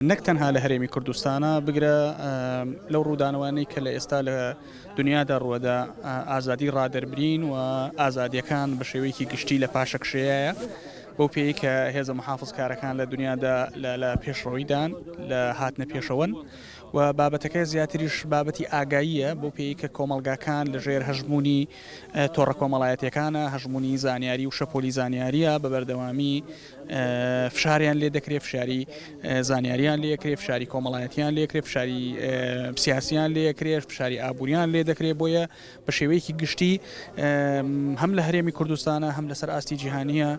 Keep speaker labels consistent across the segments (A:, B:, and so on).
A: نەک تەنها لە هەرێمی کوردستانە بگرە لەو ڕوودانەوانەی کە لە ئێستا لە دنیادا ڕوەدا ئازادی ڕادەربرین و ئازادیەکان بە شێوەیەکی گشتی لە پاشەکشەیە بەو پێی کە هێزە محافظکارەکان لە دنیادا لە پێشڕەوەیدان لە هاتنە پێشەوەن و بابەتەکە زیاتریش بابەتی ئاگاییە بۆ پێی کە کۆمەلگاکان لەژێر هەژمونی تۆڕە کۆمەڵایەتیەکانە هەژمونی زانیاری و شەپۆلی زانیاریە بە بەردەوامی فشاریان لێ دەکرێت فشاری زانیاریان لێکرێت فشاری کۆمەڵایەتیان لێکرێت فشاری سیاسیان لێکرێت فشاری ئابوووریان لێ دەکرێت بۆیە بە شێوەیەکی گشتی هەم لە هەرێمی کوردستانە هەم لەسەر ئاستی جیهانیە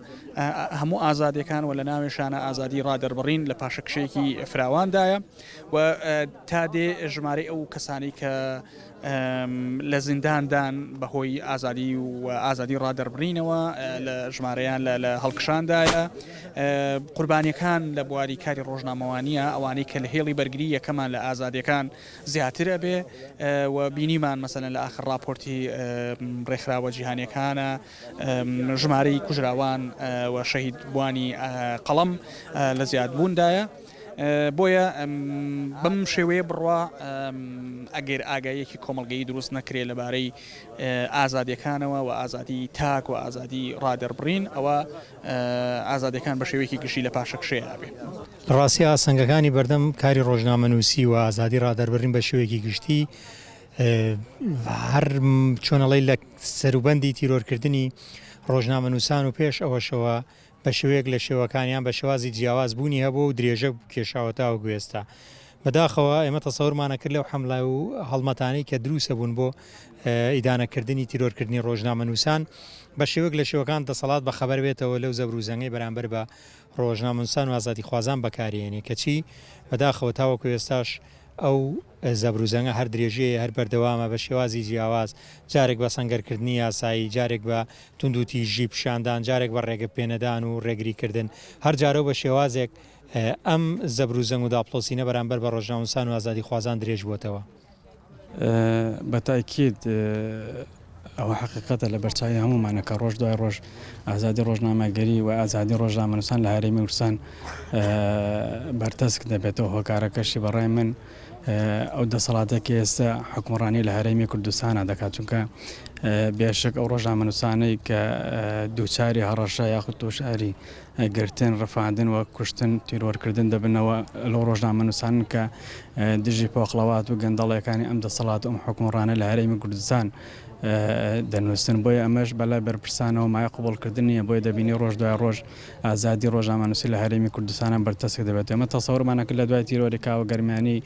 A: هەموو ئازادیەکان و لە ناوێشانە ئازادی ڕادەربڕین لە پاشەکشەیەکی فراواندایە و تا دێ ژمارەی ئەو کەسانی کە لە زینداندان بەهۆی ئازادی و ئازادی ڕادەربڕینەوە لە ژمارەیان لە هەڵکشاندایە قوربانیەکان لە بواری کاری ڕۆژنامەوانیە ئەوانەی کە لە هێڵی بەرگری یەکەمان لە ئازادیەکان زیاترە بێ و بینیمان مەسەلەن لە ئاخر راپۆرتی ڕێکخراوە جیهانیەکانە ژمارەی کوژراوان و شەهید بوانی قەڵەم لە زیادبووندایە بۆیە بەم شێوەیە بڕوا ئەگەر ئاگایەکی کۆمەڵگەی دروست نەکرێت لەبارەی ئازادیەکانەوە و ئازادی تاک و ئازادی ڕادەربڕین ئەوە ئازادیەکان بە شێوەیەکی گشتی لە پاشەکشەیە بێ.
B: ڕاستی ئاسەنگەکانی بەردەم کاری ڕۆژنامەنووسی و ئازادی ڕادەربڕین بە شێوەیەکی گشتی هەر چۆنەڵی لە سەروبەندی تیرۆرکردنی ڕۆژنامەنووسان و پێش ئەوەشەوە بە شێوەیەک لە شێوەکانیان بە شێوازی جیاواز بوونی هەبوو و درێژە کێشاوەتا و گوێستا بەداخەوە ئێمە تەسەورمانە کرد لەو حەملە و هەڵمەتانەی کە دروستە بوون بۆ ئیدانەکردنی تیرۆرکردنی ڕۆژنامەنووسان بە شێوەیەک لە شێوەکان دەسەڵات بەخەبەر بێتەوە لەو زەبروزەنگەی بەرامبەر بە ڕۆژنامەنووسان و ئازادی خوازان بەکارهێنێ کەچی بەداخەوە تاوەکو ئێستاش ئەو زەبروزەنگە هەر درێژەیە هەر بەردەوامە بە شێوازی جیاواز جارێک بە سەنگەرکردنی یاسایی جارێک بە توندوتیژی پیشاندان جارێک بە ڕێگە پێنەدان و ڕێگریکردن هەر جارە بە شێوازێک ئەم زەبروزەنگ و داپڵۆسینە بەرامبەر بە ڕۆژنامەنووسان و ئازادی خوازان درێژ بووەتەوە.
C: بەتاکید ئەوە حقیقەتە لە بەرچاوی هەمومانەکە ڕۆژ دوای ڕۆژ ئازادی ڕۆژنامەگەری و ئازادی ڕۆژنامەنووسان لە هەرێمی کوردستان بەرتەسک دەبێتەوە هۆکارەکەشی بەڕای من ئەو دەسەڵاتێکی ئێستا حکومڕانی لە هەرێمی کوردستانە دەکات چونکە بێشک ئەو ڕۆژنامەنووسانەی کە دووچاری هەڕەشە یاخود تووشاری گرتن ڕەفاندن و کوشتن تیرۆرکردن دەبنەوە لەو ڕۆژنامەنووسان کە دژی پۆخڵەوات و گەندەڵیەکانی ئەم دەسەڵات ئەم حکومڕانە لە هەرێمی کوردستان دەنووسن بۆیە ئەمەش بەلای بەرپرسانەوە مای قوبوڵکردنیە بۆیە دەبینی ڕۆژ دوای ڕۆژ ئازادی ڕۆژنامەنووسی لە هەرێمی کوردستانە بەرتەسک دەبێت ئەمە تەسەورمانەکرد لە دوای تیرۆریکاوە گەرمانی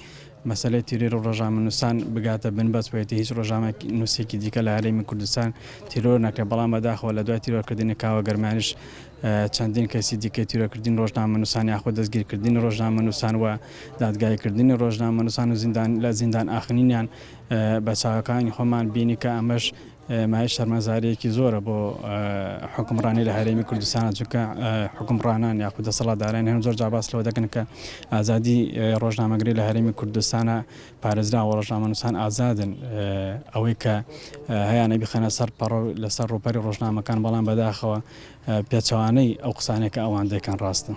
C: مەسەلەی تیرۆر و ڕۆژنامەنووسان بگاتە بنبەست هیچ ڕۆژنامەنووسێکی دیکە لە هەرێمی کوردستان تیرۆر نەکرێت بەڵام بەداخەوە لە دوای تیرۆرکردنی کاوە گەرمانیش چەندین کەسی دیکە تیرۆرکردنی ڕۆژنامەنووسان یاخود دەستگیرکردنی ڕۆژنامەنووسان و دادگایکردنی ڕۆژنامەنووسان و لە زیندان ئاخنینیان بە چاوەکانی خۆمان بینی کە ئەمەش مای شەرمەزاریەکی زۆرە بۆ حکومڕانی لە هەرێمی کوردستانە چونکە حکومڕانان یاخود دەسەڵاتداران هێن زۆر جا باس لەوە دەکەن کە ئازادی ڕۆژنامەگری لە هەرێمی کوردستانە پارێزراوە ڕۆژنامەنووسان ئازادن ئەوەی کە هەیانە بخەنە سەر لەسەر ڕووپەری ڕۆژنامەکان بەڵام بەداخەوە پێچەوانەی ئەو قسانێک کە ئەوان دەکەن ڕاستە.